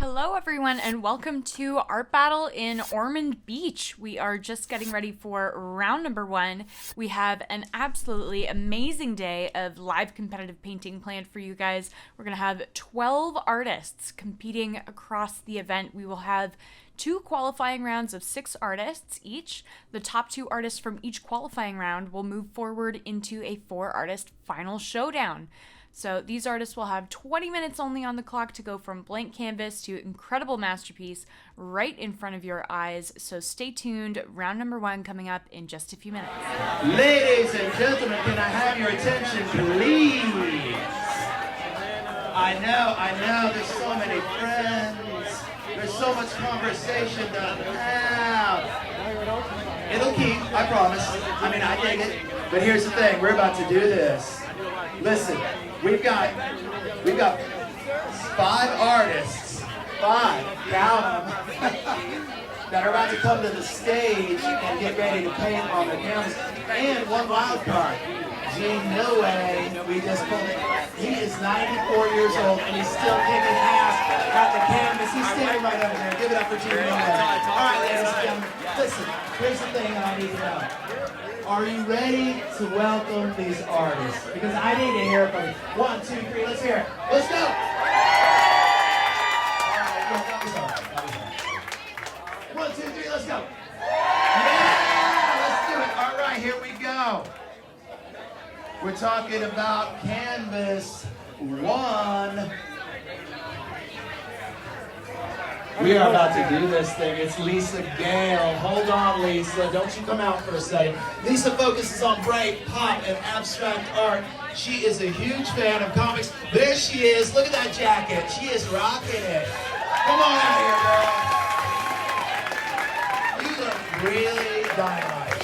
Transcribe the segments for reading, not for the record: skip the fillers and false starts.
Hello everyone and welcome to Art Battle in Ormond Beach. We are just getting ready for round number 1. We have an absolutely amazing day of live competitive painting planned for you guys. We're going to have 12 artists competing across the event. We will have 2 qualifying rounds of 6 artists each. The top 2 artists from each qualifying round will move forward into a 4-artist final showdown. So these artists will have 20 minutes only on the clock to go from blank canvas to incredible masterpiece right in front of your eyes. So stay tuned. Round number 1 coming up in just a few minutes. Ladies and gentlemen, can I have your attention, please? I know, there's so many friends. There's so much conversation to have. It'll keep, I promise. I mean, I dig it. But here's the thing, we're about to do this. Listen, we've got 5 artists, 5, count them, that are about to come to the stage and get ready to paint on the canvas. And one wild card, Gene Millway, we just pulled it. He is 94 years old and he's still kicking ass at the canvas. He's standing right over there. Give it up for Gene Millway. All right, ladies and gentlemen, listen, here's the thing I need to know. Are you ready to welcome these artists? Because I need to hear from you. 1, 2, 3, let's hear it. Let's go! That was all right. 1, 2, 3, let's go. Yeah, let's do it. All right, here we go. We're talking about Canvas 1. We are about to do this thing. It's Lisa Gale. Hold on, Lisa. Don't you come out for a second. Lisa focuses on bright, pop, and abstract art. She is a huge fan of comics. There she is. Look at that jacket. She is rocking it. Come on out here, girl. You look really dynamite.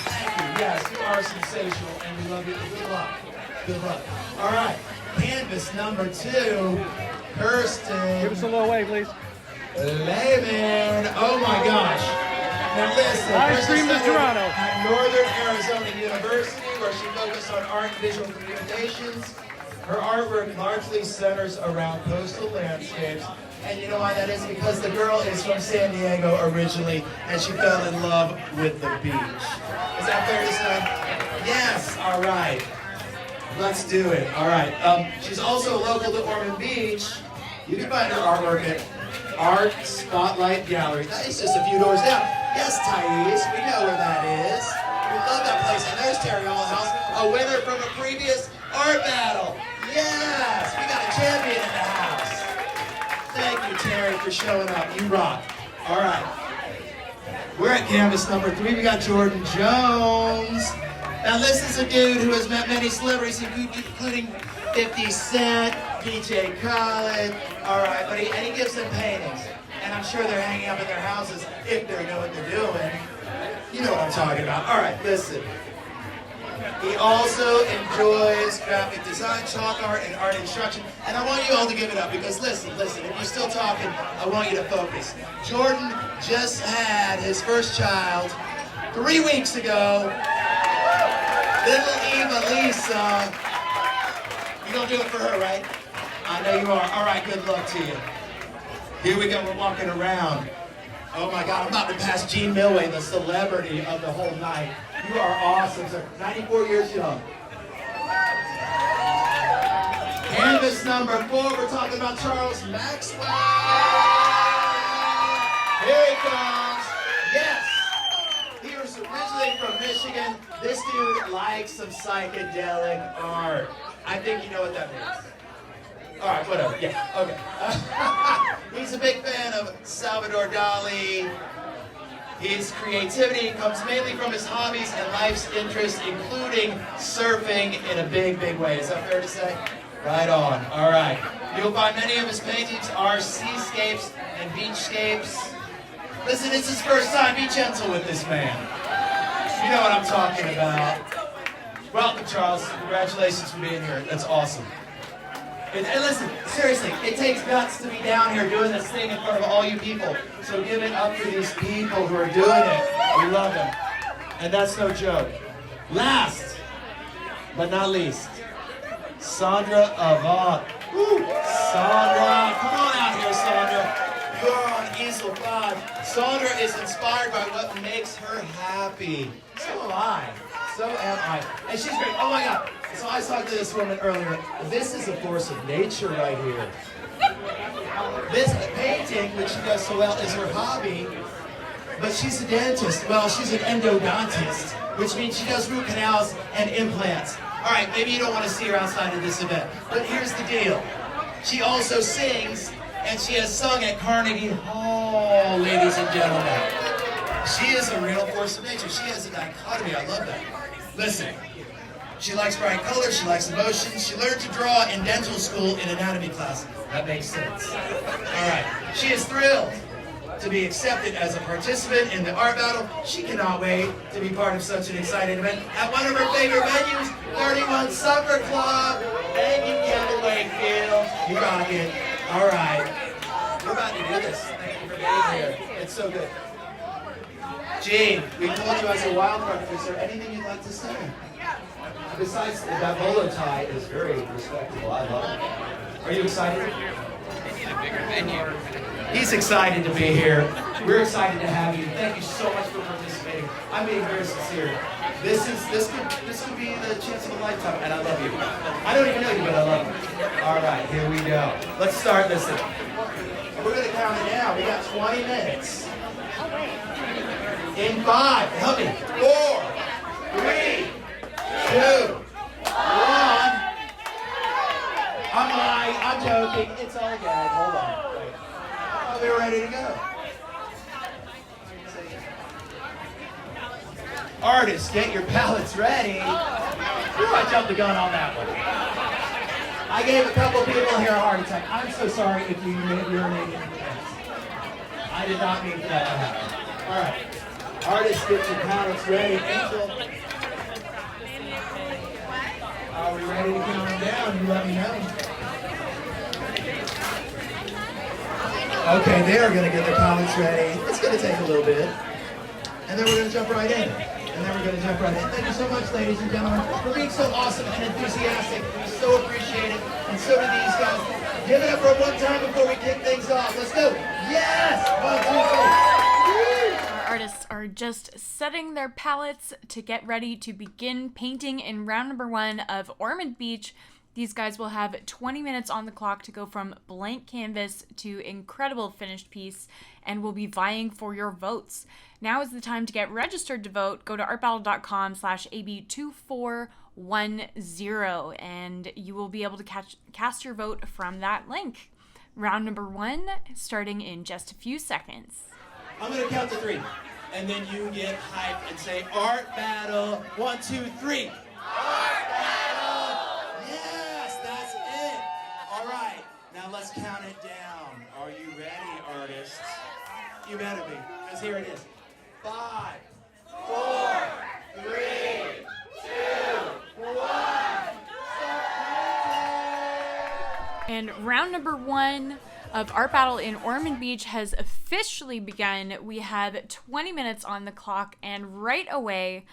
Thank you. Yes, you are sensational, and we love you. Good luck. Good luck. All right. Canvas number 2, Kirsten. Give us a little wave, please. Lehman. Oh my gosh. Now listen, Live stream to Toronto. At Northern Arizona University, where she focused on art and visual communications. Her artwork largely centers around coastal landscapes. And you know why that is? Because the girl is from San Diego originally, and she fell in love with the beach. Is that fair to say? Yes, all right. Let's do it. All right. She's also local to Ormond Beach. You can find her artwork at Art Spotlight Gallery. That is just a few doors down. Yes, Thais, we know where that is. We love that place. And there's Terry Allhouse, a winner from a previous art battle. Yes, we got a champion in the house. Thank you, Terry, for showing up. You rock. All right. We're at canvas number 3. We got Jordan Jones. Now this is a dude who has met many celebrities, including 50 Cent, DJ Khaled, all right, but he gives them paintings, and I'm sure they're hanging up in their houses if they know what they're doing. You know what I'm talking about. All right, listen. He also enjoys graphic design, chalk art, and art instruction, and I want you all to give it up, because listen, if you're still talking, I want you to focus. Jordan just had his first child 3 weeks ago, little Eva Lisa. You're gonna do it for her, right? I know you are. All right, good luck to you. Here we go, we're walking around. Oh my God, I'm about to pass Gene Millway, the celebrity of the whole night. You are awesome, sir. 94 years young. Canvas number 4, we're talking about Charles Maxwell. Here he comes. Yes. He was originally from Michigan. This dude likes some psychedelic art. I think you know what that means. All right, whatever. Yeah, okay. He's a big fan of Salvador Dali. His creativity comes mainly from his hobbies and life's interests, including surfing in a big, big way. Is that fair to say? Right on. All right. You'll find many of his paintings are seascapes and beachscapes. Listen, it's his first time. Be gentle with this man. You know what I'm talking about. Welcome, Charles. Congratulations for being here. That's awesome. And listen, seriously, it takes guts to be down here doing this thing in front of all you people. So give it up for these people who are doing it. We love them. And that's no joke. Last, but not least, Sandra Avant. Woo! Sandra, come on out here, Sandra. Sandra is inspired by what makes her happy. So am I. So am I. And she's great. Oh my God. So I was talking to this woman earlier. This is a force of nature right here. This painting, which she does so well, is her hobby. But she's a dentist. Well, she's an endodontist, which means she does root canals and implants. All right, maybe you don't want to see her outside of this event. But here's the deal. She also sings, and she has sung at Carnegie Hall, ladies and gentlemen. She is a real force of nature. She has a dichotomy. I love that. Listen, she likes bright colors. She likes emotions. She learned to draw in dental school in anatomy class. That makes sense. All right. She is thrilled to be accepted as a participant in the art battle. She cannot wait to be part of such an exciting event at one of her favorite venues, 31 Supper Club. And you can't wait, Phil. You rock it. All right. We're about to do this. Thank you for being here. It's so good. Gene, we told you as a wild card, is there anything you'd like to say? Besides, that bolo tie is very respectable. I love it. Are you excited? He's excited to be here. We're excited to have you. Thank you so much for participating. I'm being very sincere. This could be the chance of a lifetime, and I love you. I don't even know you, but I love you. All right, here we go. Let's start this thing. We're gonna count it down. We got 20 minutes. In 5, help me. 4, 3, 2, 1. I'm lying. I'm joking. It's all good. Hold on. Wait. Oh, we're ready to go. Artists, get your palettes ready. I jumped the gun on that one. I gave a couple people here a heart attack. I'm so sorry if you urinated in the pants. I did not mean for that to happen. All right. Artists, get your palettes ready. Angel. Are we ready to count them down? You let me know. Okay, they are going to get their palettes ready. It's going to take a little bit. And then we're going to jump right in. Thank you so much, ladies and gentlemen, for being so awesome and enthusiastic. We so appreciate it. And so do these guys. Give it up for one time before we kick things off. Let's go. Yes! 1, 2, 3. Our artists are just setting their palettes to get ready to begin painting in round number 1 of Ormond Beach. These guys will have 20 minutes on the clock to go from blank canvas to incredible finished piece, and will be vying for your votes. Now is the time to get registered to vote. Go to artbattle.com/AB2410 and you will be able to cast your vote from that link. Round number 1 starting in just a few seconds. I'm going to count to 3, and then you get hyped and say, Art Battle, 1, 2, 3. Art Battle! Yes, that's it. All right, now let's count it down. Are you ready, artists? You better be, because here it is. 5, 4, 3, 2, 1. And round number 1 of Art Battle in Ormond Beach has officially begun. We have 20 minutes on the clock, and right away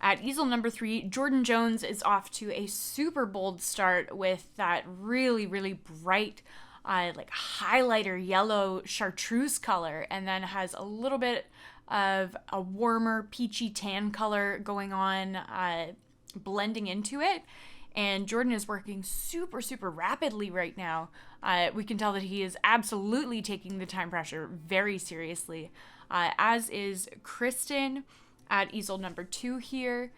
at easel number 3, Jordan Jones is off to a super bold start with that really, really bright, like highlighter yellow chartreuse color, and then has a little bit of a warmer peachy tan color going on, blending into it. And Jordan is working super, super rapidly right now. We can tell that he is absolutely taking the time pressure very seriously, as is Kristen at easel number 2 here.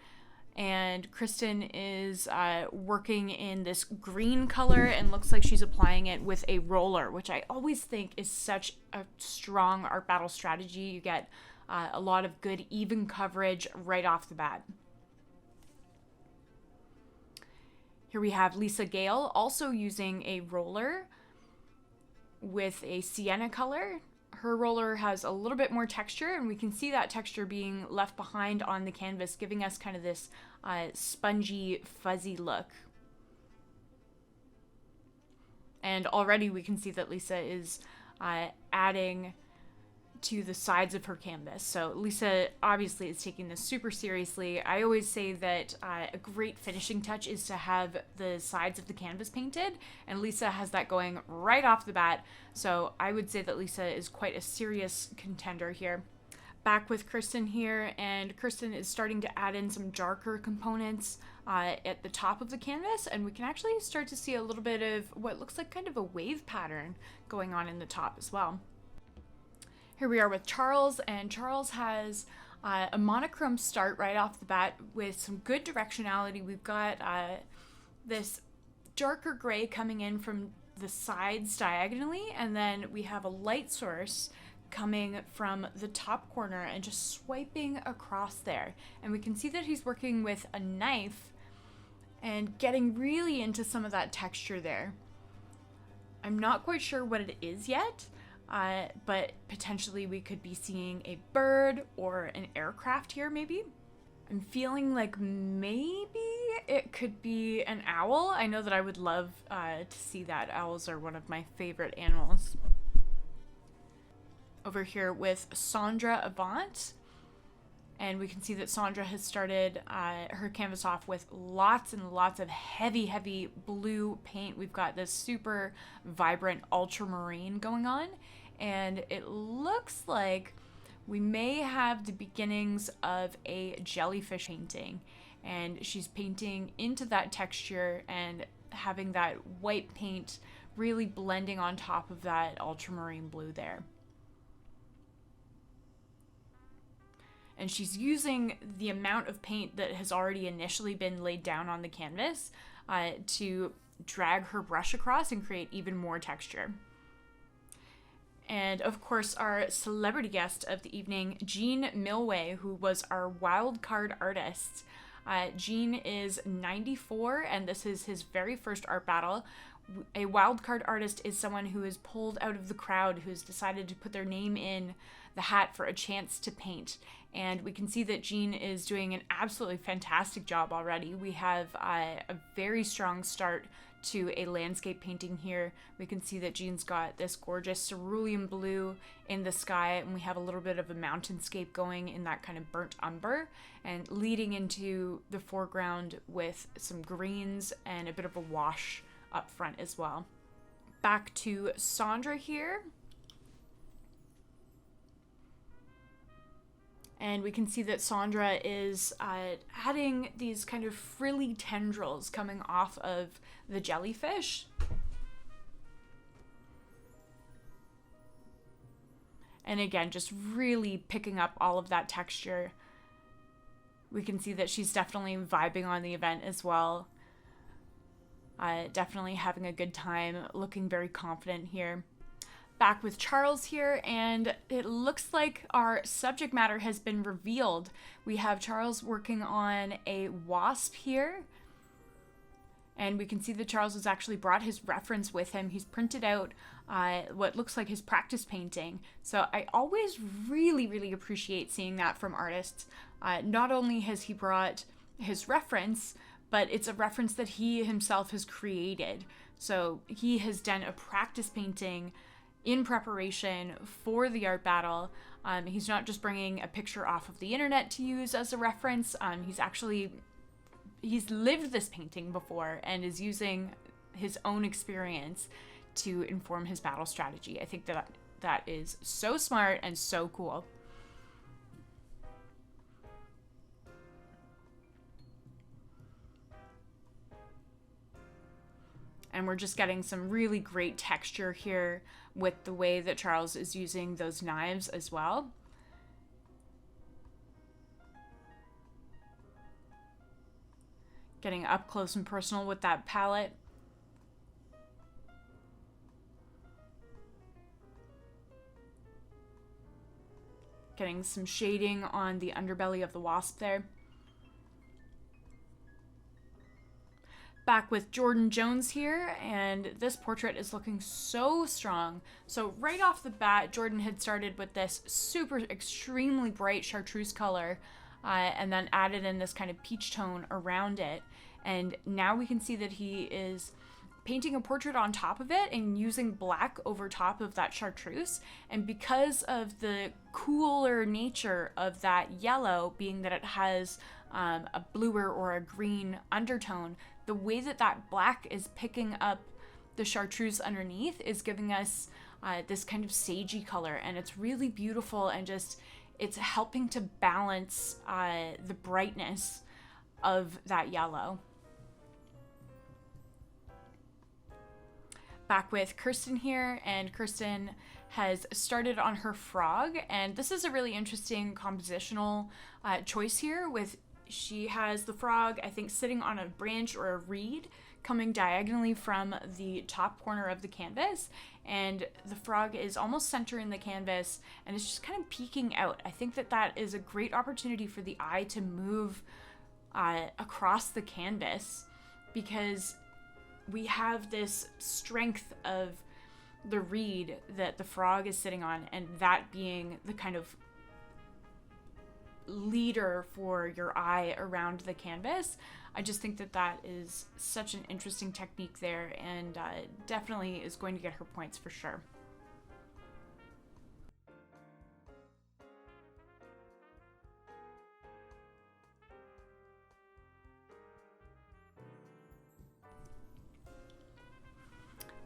And Kristen is working in this green color and looks like she's applying it with a roller, which I always think is such a strong art battle strategy. You get a lot of good even coverage right off the bat. Here we have Lisa Gale also using a roller with a sienna color. Her roller has a little bit more texture, and we can see that texture being left behind on the canvas, giving us kind of this spongy, fuzzy look. And already we can see that Lisa is adding to the sides of her canvas. So Lisa obviously is taking this super seriously. I always say that a great finishing touch is to have the sides of the canvas painted, and Lisa has that going right off the bat. So I would say that Lisa is quite a serious contender here. Back with Kristen here, and Kristen is starting to add in some darker components at the top of the canvas, and we can actually start to see a little bit of what looks like kind of a wave pattern going on in the top as well. Here we are with Charles, and Charles has a monochrome start right off the bat with some good directionality. We've got this darker gray coming in from the sides diagonally, and then we have a light source coming from the top corner and just swiping across there. And we can see that he's working with a knife and getting really into some of that texture there. I'm not quite sure what it is yet, but potentially we could be seeing a bird or an aircraft here maybe. I'm feeling like maybe it could be an owl. I know that I would love to see that. Owls are one of my favorite animals. Over here with Sandra Avant, and we can see that Sandra has started her canvas off with lots and lots of heavy blue paint. We've got this super vibrant ultramarine going on, and it looks like we may have the beginnings of a jellyfish painting, and she's painting into that texture and having that white paint really blending on top of that ultramarine blue there. And she's using the amount of paint that has already initially been laid down on the canvas to drag her brush across and create even more texture. And of course, our celebrity guest of the evening, Jean Milway, who was our wild card artist. Jean is 94, and this is his very first art battle. A wild card artist is someone who is pulled out of the crowd, who's decided to put their name in the hat for a chance to paint. And we can see that Jean is doing an absolutely fantastic job already. We have a very strong start to a landscape painting here. We can see that Jean's got this gorgeous cerulean blue in the sky, and we have a little bit of a mountainscape going in that kind of burnt umber, and leading into the foreground with some greens and a bit of a wash up front as well. Back to Sandra here. And we can see that Sandra is adding these kind of frilly tendrils coming off of the jellyfish. And again, just really picking up all of that texture. We can see that she's definitely vibing on the event as well. Definitely having a good time, looking very confident here. Back with Charles here, and it looks like our subject matter has been revealed. We have Charles working on a wasp here, and we can see that Charles has actually brought his reference with him. He's printed out what looks like his practice painting. So I always really appreciate seeing that from artists. Not only has he brought his reference, but it's a reference that he himself has created. So he has done a practice painting in preparation for the art battle. He's not just bringing a picture off of the internet to use as a reference. He's lived this painting before and is using his own experience to inform his battle strategy. I think that is so smart and so cool. And we're just getting some really great texture here with the way that Charles is using those knives as well. Getting up close and personal with that palette. Getting some shading on the underbelly of the wasp there. Back with Jordan Jones here, and this portrait is looking so strong. So right off the bat, Jordan had started with this super extremely bright chartreuse color and then added in this kind of peach tone around it. And now we can see that he is painting a portrait on top of it and using black over top of that chartreuse. And because of the cooler nature of that yellow, being that it has a bluer or a green undertone, the way that that black is picking up the chartreuse underneath is giving us this kind of sagey color, and it's really beautiful, and just it's helping to balance the brightness of that yellow. Back with Kirsten here, and Kirsten has started on her frog, and this is a really interesting compositional choice here. She has the frog, I think, sitting on a branch or a reed coming diagonally from the top corner of the canvas, and the frog is almost center in the canvas, and it's just kind of peeking out. I think that that is a great opportunity for the eye to move across the canvas, because we have this strength of the reed that the frog is sitting on, and that being the kind of leader for your eye around the canvas. I just think that that is such an interesting technique there, and definitely is going to get her points for sure.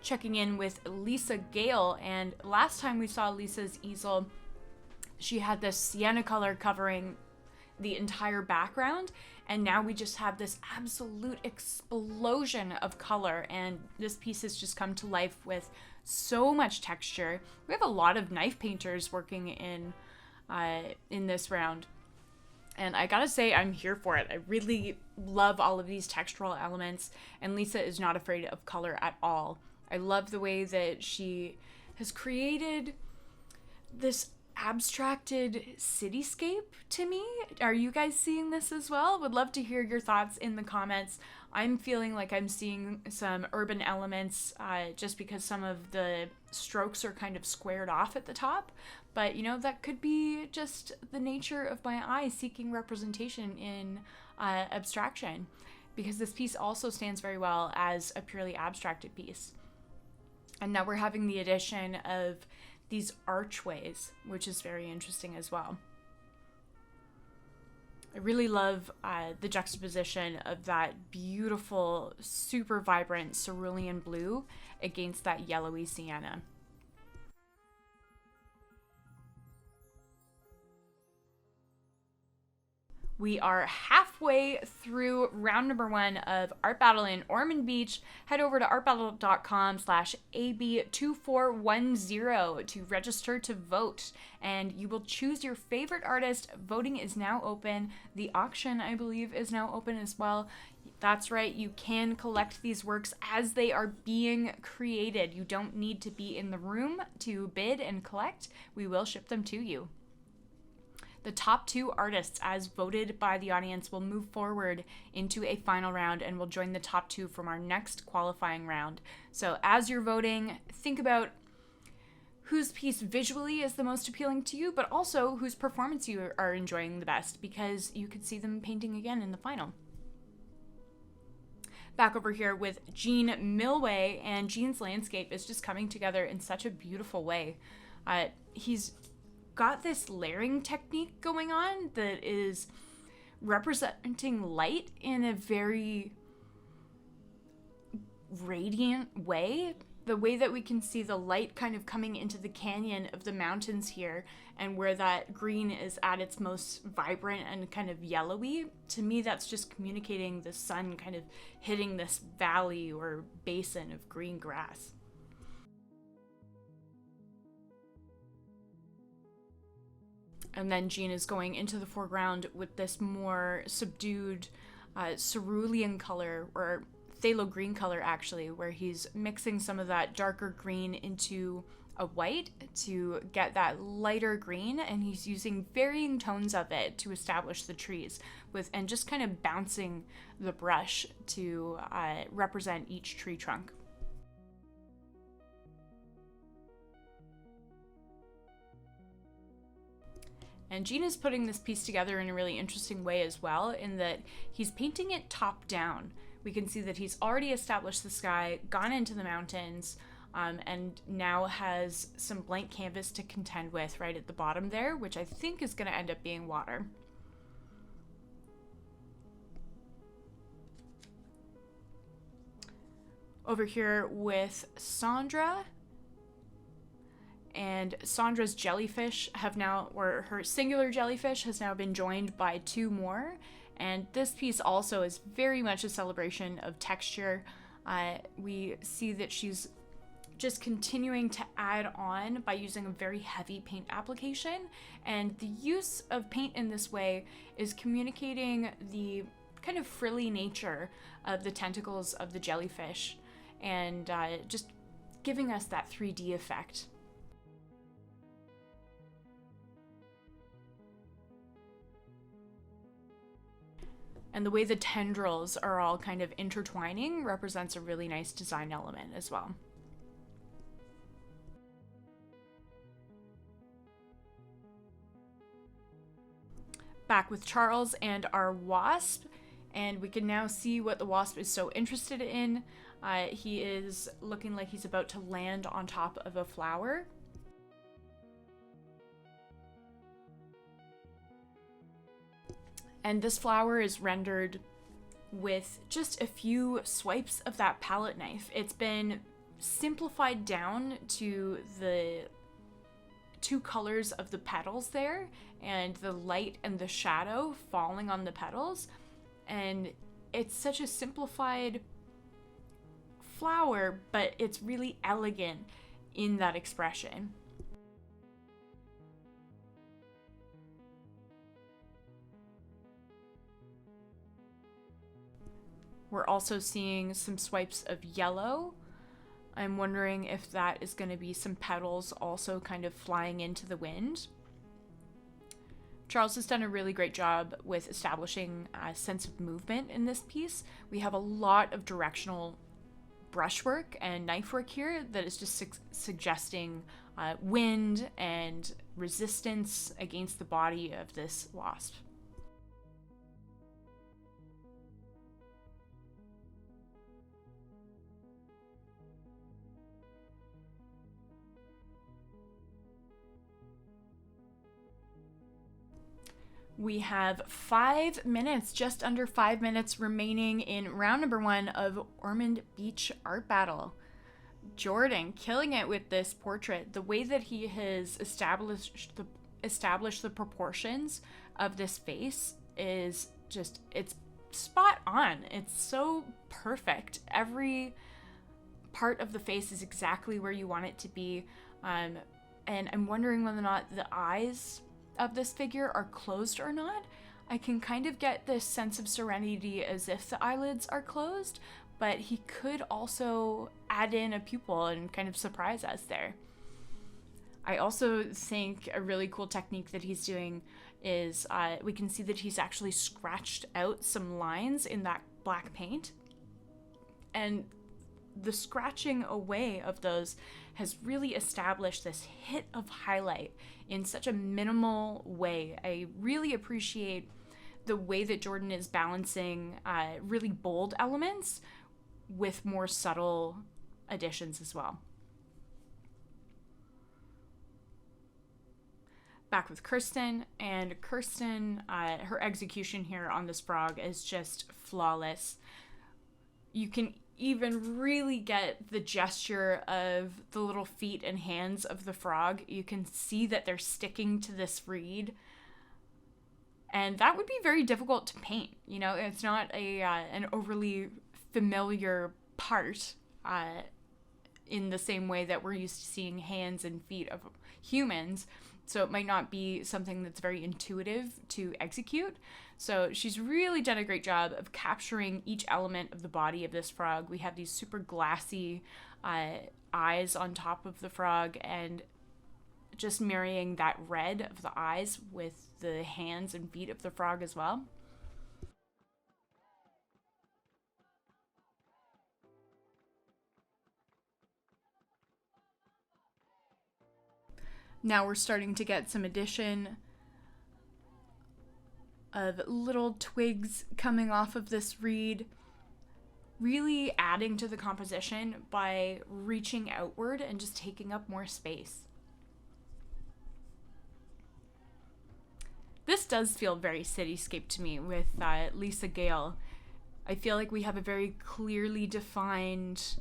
Checking in with Lisa Gale, and last time we saw Lisa's easel, she had this sienna color covering the entire background, and now we just have this absolute explosion of color, and this piece has just come to life with so much texture. We have a lot of knife painters working in this round, and I gotta say, I'm here for it. I really love all of these textural elements, and Lisa is not afraid of color at all. I love the way that she has created this abstracted cityscape to me. Are you guys seeing this as well? Would love to hear your thoughts in the comments. I'm feeling like I'm seeing some urban elements just because some of the strokes are kind of squared off at the top. But, you know, that could be just the nature of my eye seeking representation in abstraction, because this piece also stands very well as a purely abstracted piece. And now we're having the addition of these archways, which is very interesting as well. I really love the juxtaposition of that beautiful, super vibrant cerulean blue against that yellowy sienna. We are halfway through round number 1 of Art Battle in Ormond Beach. Head over to artbattle.com/AB2410 to register to vote, and you will choose your favorite artist. Voting is now open. The auction, I believe, is now open as well. That's right, you can collect these works as they are being created. You don't need to be in the room to bid and collect. We will ship them to you. The top 2 artists, as voted by the audience, will move forward into a final round and will join the top 2 from our next qualifying round. So as you're voting, think about whose piece visually is the most appealing to you, but also whose performance you are enjoying the best, because you could see them painting again in the final. Back over here with Gene Milway, and Gene's landscape is just coming together in such a beautiful way. He's got this layering technique going on that is representing light in a very radiant way. The way that we can see the light kind of coming into the canyon of the mountains here, and where that green is at its most vibrant and kind of yellowy, to me that's just communicating the sun kind of hitting this valley or basin of green grass. And then Gene is going into the foreground with this more subdued cerulean color, or phthalo green color actually, where he's mixing some of that darker green into a white to get that lighter green, and he's using varying tones of it to establish the trees and just kind of bouncing the brush to represent each tree trunk. And Gene is putting this piece together in a really interesting way as well, in that he's painting it top down, We can see that he's already established the sky, gone into the mountains, and now has some blank canvas to contend with right at the bottom there, which I think is going to end up being water. Over here with Sandra, and Sandra's jellyfish have now, or her singular jellyfish has now been joined by 2 more, and this piece also is very much a celebration of texture. We see that she's just continuing to add on by using a very heavy paint application, and the use of paint in this way is communicating the kind of frilly nature of the tentacles of the jellyfish, and just giving us that 3D effect. And the way the tendrils are all kind of intertwining represents a really nice design element as well. Back with Charles and our wasp, and we can now see what the wasp is so interested in. He is looking like he's about to land on top of a flower. And this flower is rendered with just a few swipes of that palette knife. It's been simplified down to the 2 colors of the petals there, and the light and the shadow falling on the petals. And it's such a simplified flower, but it's really elegant in that expression. We're also seeing some swipes of yellow. I'm wondering if that is going to be some petals also kind of flying into the wind. Charles has done a really great job with establishing a sense of movement in this piece. We have a lot of directional brushwork and knife work here that is just suggesting wind and resistance against the body of this wasp. We have 5 minutes, just under 5 minutes remaining in round number 1 of Ormond Beach Art Battle. Jordan killing it with this portrait. The way that he has established the proportions of this face is just, it's spot on. It's so perfect. Every part of the face is exactly where you want it to be. And I'm wondering whether or not the eyes of this figure are closed or not. I can kind of get this sense of serenity as if the eyelids are closed, but he could also add in a pupil and kind of surprise us there. I also think a really cool technique that he's doing is we can see that he's actually scratched out some lines in that black paint, and the scratching away of those has really established this hit of highlight in such a minimal way. I really appreciate the way that Jordan is balancing really bold elements with more subtle additions as well. Back with Kirsten, and Kirsten, her execution here on this frog is just flawless. You can even really get the gesture of the little feet and hands of the frog. You can see that they're sticking to this reed, and that would be very difficult to paint. You know, it's not an overly familiar part in the same way that we're used to seeing hands and feet of humans, so it might not be something that's very intuitive to execute. So she's really done a great job of capturing each element of the body of this frog. We have these super glassy eyes on top of the frog, and just marrying that red of the eyes with the hands and feet of the frog as well. Now we're starting to get some addition of little twigs coming off of this reed. really adding to the composition by reaching outward and just taking up more space. This does feel very cityscape to me with Lisa Gale. I feel like we have a very clearly defined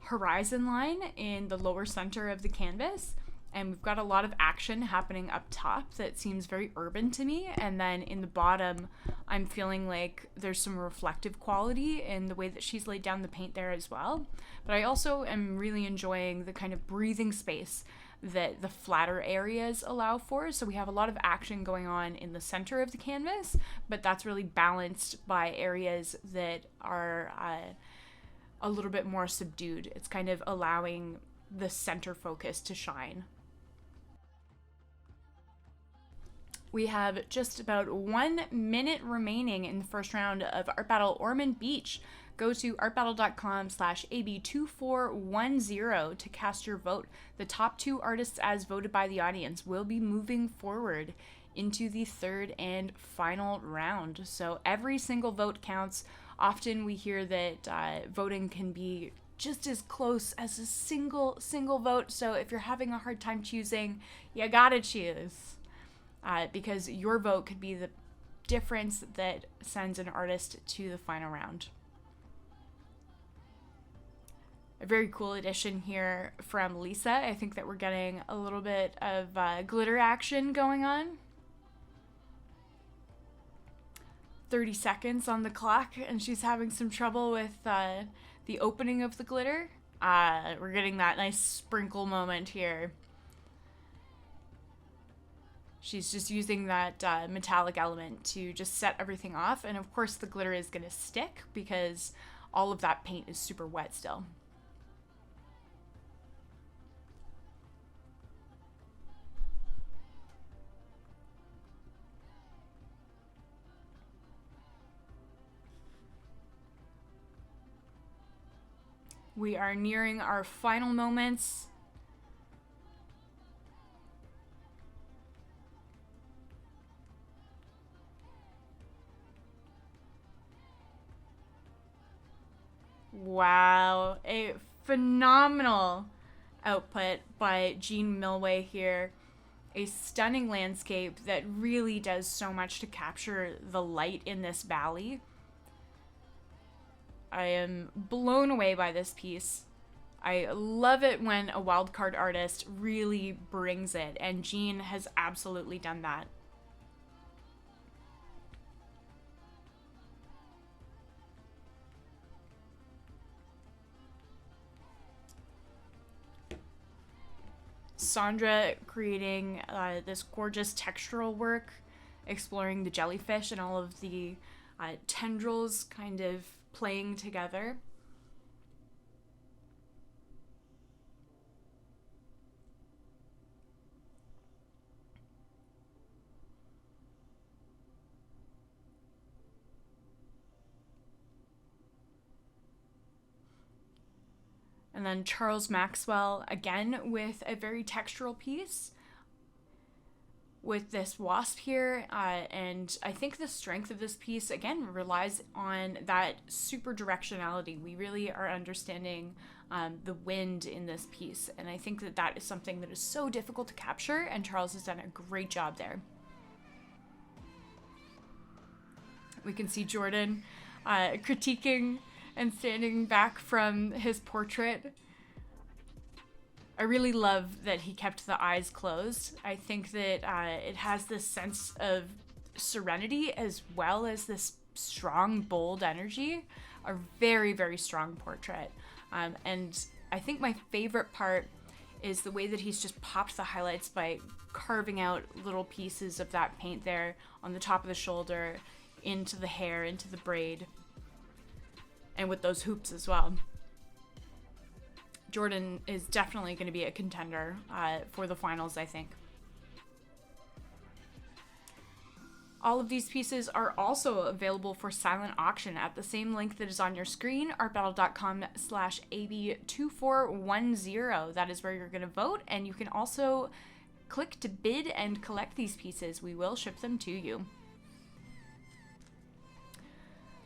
horizon line in the lower center of the canvas, and we've got a lot of action happening up top that seems very urban to me, and then in the bottom I'm feeling like there's some reflective quality in the way that she's laid down the paint there as well. But I also am really enjoying the kind of breathing space that the flatter areas allow for. So we have a lot of action going on in the center of the canvas, but that's really balanced by areas that are a little bit more subdued. It's kind of allowing the center focus to shine. We have just about 1 minute remaining in the first round of Art Battle Ormond Beach. Go to artbattle.com/AB2410 to cast your vote. The top 2 artists as voted by the audience will be moving forward into the third and final round. So every single vote counts. Often we hear that voting can be just as close as a single vote. So if you're having a hard time choosing, you gotta choose. Because your vote could be the difference that sends an artist to the final round. A very cool addition here from Lisa. I think that we're getting a little bit of glitter action going on. 30 seconds on the clock, and she's having some trouble with the opening of the glitter. We're getting that nice sprinkle moment here. She's just using that metallic element to just set everything off, and of course the glitter is going to stick because all of that paint is super wet still. We are nearing our final moments. Wow, a phenomenal output by Jean Milway here. A stunning landscape that really does so much to capture the light in this valley. I am blown away by this piece. I love it when a wildcard artist really brings it, and Jean has absolutely done that. Sandra creating this gorgeous textural work, exploring the jellyfish and all of the tendrils kind of playing together. And then Charles Maxwell, again, with a very textural piece with this wasp here. And I think the strength of this piece, again, relies on that super directionality. We really are understanding the wind in this piece. And I think that that is something that is so difficult to capture, and Charles has done a great job there. We can see Jordan critiquing and standing back from his portrait. I really love that he kept the eyes closed. I think that it has this sense of serenity as well as this strong, bold energy. A very, very strong portrait. And I think my favorite part is the way that he's just popped the highlights by carving out little pieces of that paint there on the top of the shoulder, into the hair, into the braid. And with those hoops as well. Jordan is definitely going to be a contender for the finals, I think. All of these pieces are also available for silent auction at the same link that is on your screen, artbattle.com/AB2410. That is where you're going to vote, and you can also click to bid and collect these pieces. We will ship them to you.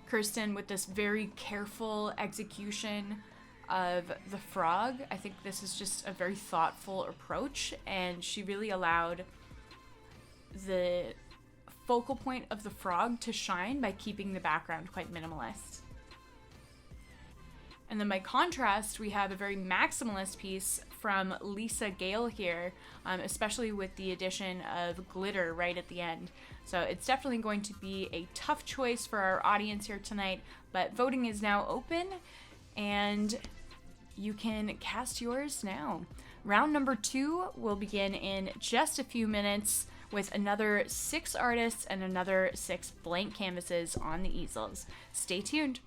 Kirsten with this very careful execution of the frog. I think this is just a very thoughtful approach, and she really allowed the focal point of the frog to shine by keeping the background quite minimalist. And then by contrast, we have a very maximalist piece from Lisa Gale here, especially with the addition of glitter right at the end. So it's definitely going to be a tough choice for our audience here tonight, but voting is now open, and you can cast yours now. Round number 2 will begin in just a few minutes with another 6 artists and another 6 blank canvases on the easels. Stay tuned.